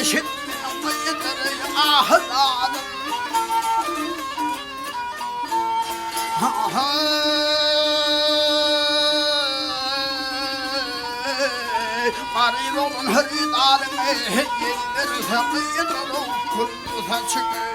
şimdi ahıladım. Qarib olun hırdarım yerlerse qıyıdırım kullu saçını.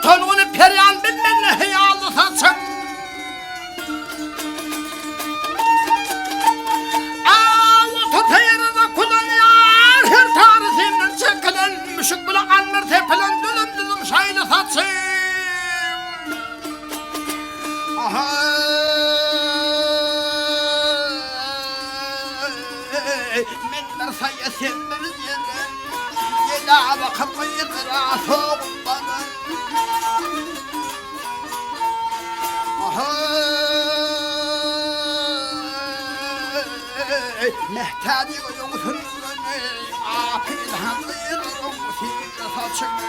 Tanını peryan bilmem hiyalı saçım. O tutayarada kullanıyor. Her tarihinden çekilen müşük bile anlar tepilen dülüm şaylı saçım. Menler sayesinde bir yere yeda bakıp yıkıra soğukları. Mehtadi yoksun afil hanlıyırım sihirli saçını.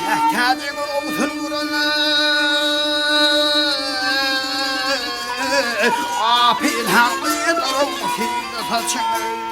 Mehtadi yoksun afil hanlıyırım sihirli saçını.